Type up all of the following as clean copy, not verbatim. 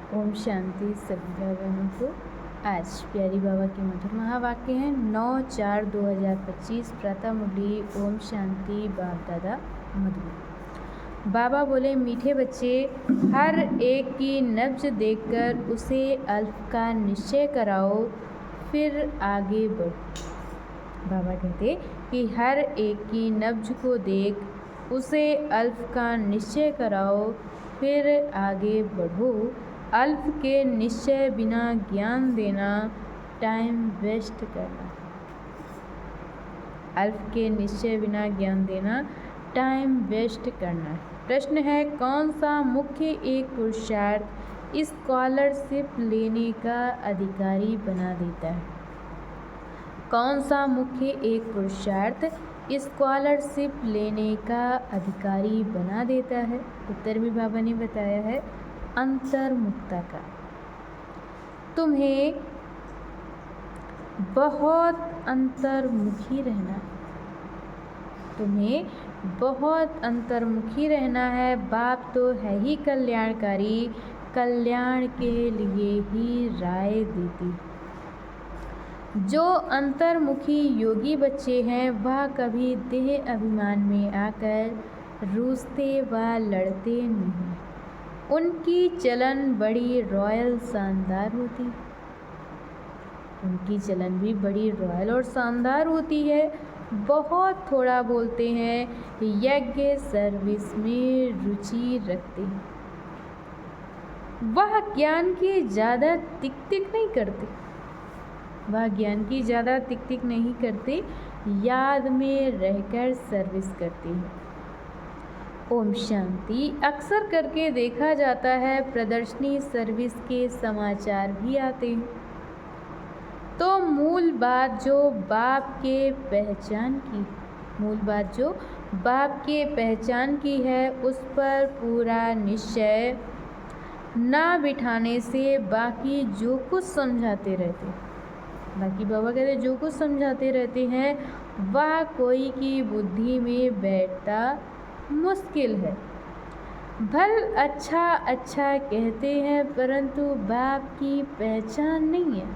ओम शांति सभी भाई बहनों को। आज प्यारी बाबा के मधुर महावाक्य हैं 9/4/2025 प्रातः मुरली। ओम शांति बाप दादा मधुर। बाबा बोले, मीठे बच्चे, हर एक की नब्ज देखकर उसे अल्फ का निश्चय कराओ, फिर आगे बढ़ो। बाबा कहते कि हर एक की नब्ज को देख उसे अल्फ का निश्चय कराओ, फिर आगे बढ़ो। अल्फ के निश्चय बिना ज्ञान देना टाइम वेस्ट करना। अल्फ के निश्चय बिना ज्ञान देना टाइम वेस्ट करना। प्रश्न है, कौन सा मुख्य एक पुरुषार्थ स्कॉलरशिप लेने का अधिकारी बना देता है? कौन सा मुख्य एक पुरुषार्थ स्कॉलरशिप लेने का अधिकारी बना देता है? उत्तर भी बाबा ने बताया है, अंतर्मुखता का। तुम्हें बहुत अंतर्मुखी रहना, तुम्हें बहुत अंतर्मुखी रहना है। बाप तो है ही कल्याणकारी, कल्याण के लिए ही राय देती। जो अंतर्मुखी योगी बच्चे हैं वह कभी देह अभिमान में आकर रूसते व लड़ते नहीं। उनकी चलन बड़ी रॉयल शानदार होती, उनकी चलन भी बड़ी रॉयल और शानदार होती है। बहुत थोड़ा बोलते हैं, यज्ञ सर्विस में रुचि रखते हैं। वह ज्ञान की ज़्यादा तिक नहीं करते, वह ज्ञान की ज़्यादा तिक नहीं करते, याद में रहकर सर्विस करते हैं। ओम शांति। अक्सर करके देखा जाता है प्रदर्शनी सर्विस के समाचार भी आते हैं। तो मूल बात जो बाप के पहचान की, मूल बात जो बाप के पहचान की है, उस पर पूरा निश्चय ना बिठाने से बाकी जो कुछ समझाते रहते, बाकी बाबा कहते जो कुछ समझाते रहते हैं वह कोई की बुद्धि में बैठता मुश्किल है। भल अच्छा अच्छा कहते हैं परंतु बाप की पहचान नहीं है।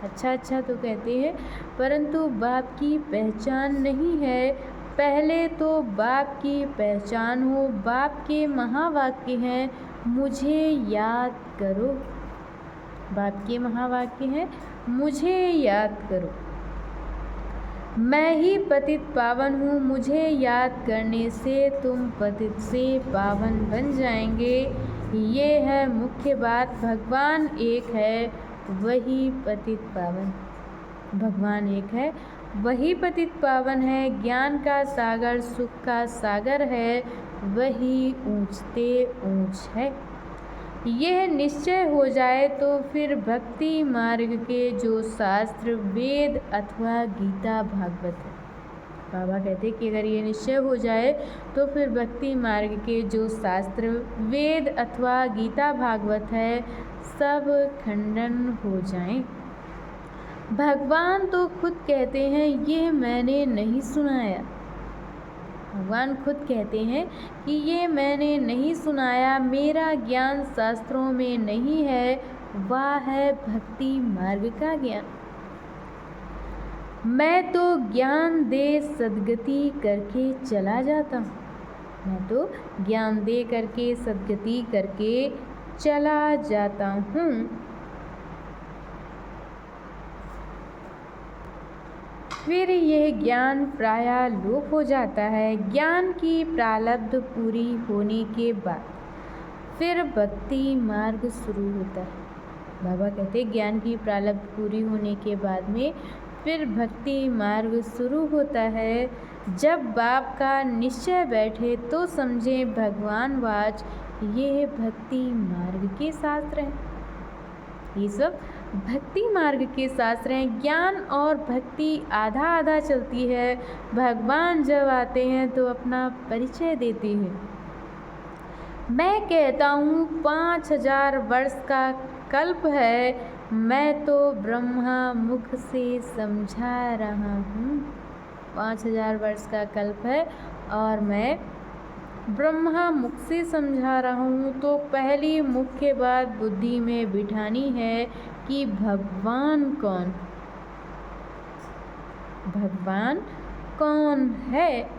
अच्छा अच्छा तो कहते हैं परंतु बाप की पहचान नहीं है। पहले तो बाप की पहचान हो। बाप के महावाक्य हैं, मुझे याद करो। बाप के महावाक्य हैं, मुझे याद करो। मैं ही पतित पावन हूँ, मुझे याद करने से तुम पतित से पावन बन जाएंगे। ये है मुख्य बात। भगवान एक है, वही पतित पावन। भगवान एक है, वही पतित पावन है। ज्ञान का सागर सुख का सागर है, वही ऊंचते ऊंच है। यह निश्चय हो जाए तो फिर भक्ति मार्ग के जो शास्त्र वेद अथवा गीता भागवत है, बाबा कहते कि अगर ये निश्चय हो जाए तो फिर भक्ति मार्ग के जो शास्त्र वेद अथवा गीता भागवत है सब खंडन हो जाएं। भगवान तो खुद कहते हैं ये मैंने नहीं सुनाया। भगवान खुद कहते हैं कि ये मैंने नहीं सुनाया, मेरा ज्ञान शास्त्रों में नहीं है, वह है भक्ति मार्ग का ज्ञान। मैं तो ज्ञान दे सद्गति करके चला जाता हूँ, मैं तो ज्ञान दे करके सद्गति करके चला जाता हूँ। फिर यह ज्ञान प्रायः लोप हो जाता है। ज्ञान की प्रारब्ध पूरी होने के बाद फिर भक्ति मार्ग शुरू होता है। बाबा कहते ज्ञान की प्रारब्ध पूरी होने के बाद में फिर भक्ति मार्ग शुरू होता है। जब बाप का निश्चय बैठे तो समझें भगवान वाच ये भक्ति मार्ग के शास्त्र हैं, ये सब भक्ति मार्ग के शास्त्र हैं। ज्ञान और भक्ति आधा आधा चलती है। भगवान जब आते हैं तो अपना परिचय देते हैं। मैं कहता हूँ 5000 वर्ष का कल्प है, मैं तो ब्रह्मा मुख से समझा रहा हूँ। 5000 वर्ष का कल्प है और मैं ब्रह्मा मुख से समझा रहा हूँ तो पहली मुख्य बात बुद्धि में बिठानी है कि भगवान कौन है।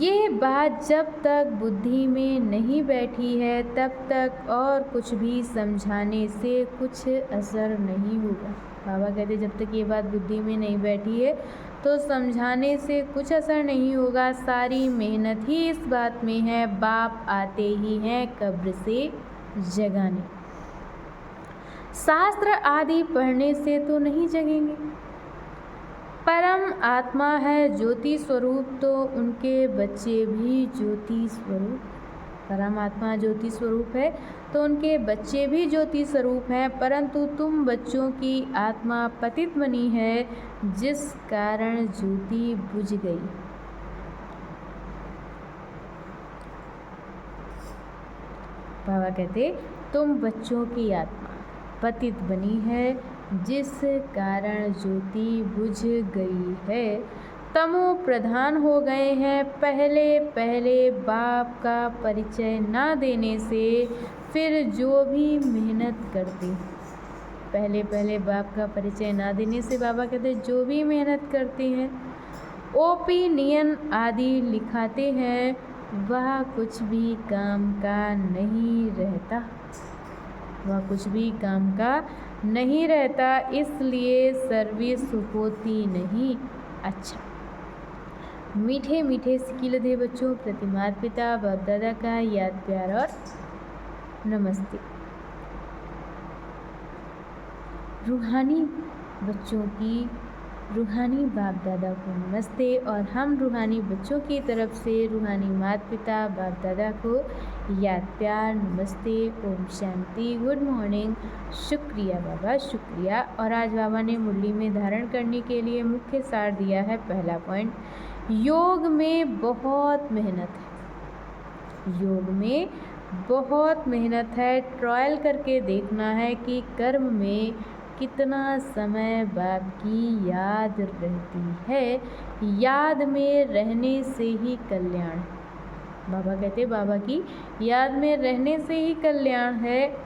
ये बात जब तक बुद्धि में नहीं बैठी है तब तक और कुछ भी समझाने से कुछ असर नहीं होगा। बाबा कहते जब तक ये बात बुद्धि में नहीं बैठी है तो समझाने से कुछ असर नहीं होगा। सारी मेहनत ही इस बात में है, बाप आते ही हैं कब्र से जगाने। शास्त्र आदि पढ़ने से तो नहीं जगेंगे। परम आत्मा है ज्योति स्वरूप तो उनके बच्चे भी ज्योति स्वरूप। परम आत्मा ज्योति स्वरूप है तो उनके बच्चे भी ज्योति स्वरूप हैं, परंतु तुम बच्चों की आत्मा पतित बनी है जिस कारण ज्योति बुझ गई। बाबा कहते तुम बच्चों की आत्मा पतित बनी है जिस कारण ज्योति बुझ गई है। तमो प्रधान हो गए हैं। पहले बाप का परिचय ना देने से फिर जो भी मेहनत करते, पहले बाप का परिचय ना देने से बाबा कहते जो भी मेहनत करते हैं, ओपिनियन आदि लिखाते हैं, वह कुछ भी काम का नहीं रहता। वह कुछ भी काम का नहीं रहता, इसलिए सर्विस होती नहीं। अच्छा, मीठे मीठे सिकिलधे बच्चों प्रति माता पिता बाप दादा का याद प्यार और नमस्ते। रूहानी बच्चों की रूहानी बाप दादा को नमस्ते और हम रूहानी बच्चों की तरफ से रूहानी माता पिता बाप दादा को याद प्यार नमस्ते, ओम शांति, गुड मॉर्निंग, शुक्रिया बाबा शुक्रिया। और आज बाबा ने मुरली में धारण करने के लिए मुख्य सार दिया है। पहला पॉइंट, योग में बहुत मेहनत है। योग में बहुत मेहनत है। ट्रायल करके देखना है कि कर्म में कितना समय बाप की याद रहती है। याद में रहने से ही कल्याण। बाबा कहते बाबा की याद में रहने से ही कल्याण है।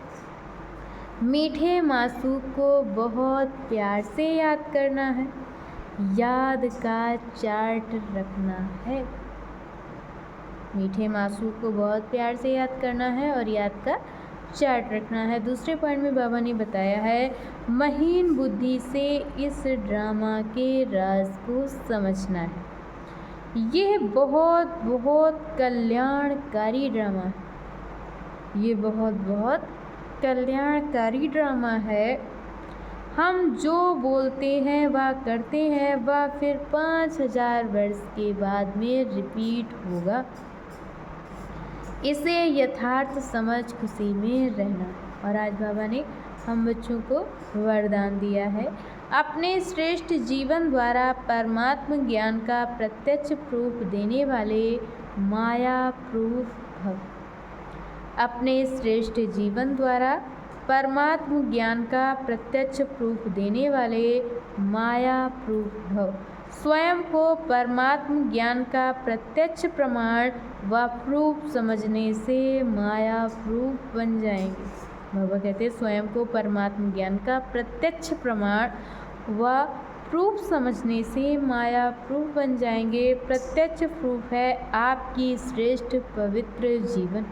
मीठे मासूक को बहुत प्यार से याद करना है। याद का चार्ट रखना है। मीठे मासूक को बहुत प्यार से याद करना है और याद का चार्ट रखना है। दूसरे पॉइंट में बाबा ने बताया है महीन बुद्धि से इस ड्रामा के राज को समझना है। यह बहुत कल्याणकारी ड्रामा है। ये बहुत कल्याणकारी ड्रामा है। हम जो बोलते हैं वह करते हैं, वह फिर 5000 वर्ष के बाद में रिपीट होगा। इसे यथार्थ समझ खुशी में रहना। और आज बाबा ने हम बच्चों को वरदान दिया है, अपने श्रेष्ठ जीवन द्वारा परमात्म ज्ञान का प्रत्यक्ष प्रूफ देने वाले माया प्रूफ भव। अपने श्रेष्ठ जीवन द्वारा परमात्म ज्ञान का प्रत्यक्ष प्रूफ देने वाले माया प्रूफ भव। स्वयं को परमात्म ज्ञान का प्रत्यक्ष प्रमाण व प्रूफ समझने से माया प्रूफ बन जाएंगे। बाबा कहते स्वयं को परमात्म ज्ञान का प्रत्यक्ष प्रमाण व प्रूफ समझने से माया प्रूफ बन जाएंगे। प्रत्यक्ष प्रूफ है आपकी श्रेष्ठ पवित्र जीवन।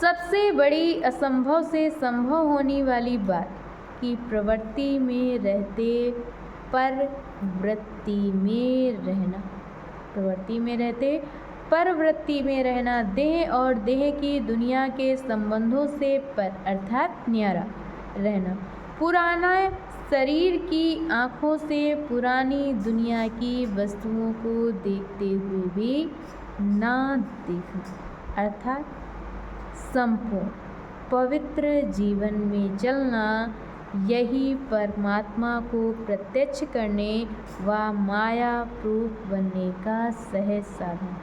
सबसे बड़ी असंभव से संभव होने वाली बात कि प्रवृत्ति में रहते परवृत्ति में रहना। प्रवृत्ति में रहते परवृत्ति में रहना। देह और देह की दुनिया के संबंधों से पर अर्थात न्यारा रहना। पुराना शरीर की आँखों से पुरानी दुनिया की वस्तुओं को देखते हुए भी ना देखना अर्थात संपूर्ण पवित्र जीवन में चलना। यही परमात्मा को प्रत्यक्ष करने व माया प्रूफ बनने का सहज साधन।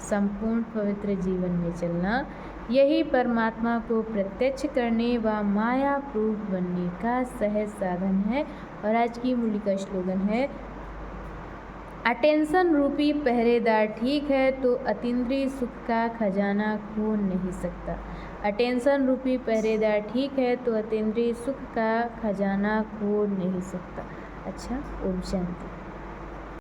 संपूर्ण पवित्र जीवन में चलना यही परमात्मा को प्रत्यक्ष करने व माया प्रूफ बनने का सहज साधन है। और आज की मुरली का स्लोगन है, अटेंशन रूपी पहरेदार ठीक है तो अतीन्द्रिय सुख का खजाना खो नहीं सकता। अटेंशन रूपी पहरेदार ठीक है तो अतीन्द्रिय सुख का खजाना खो नहीं सकता। अच्छा, ओम शांति।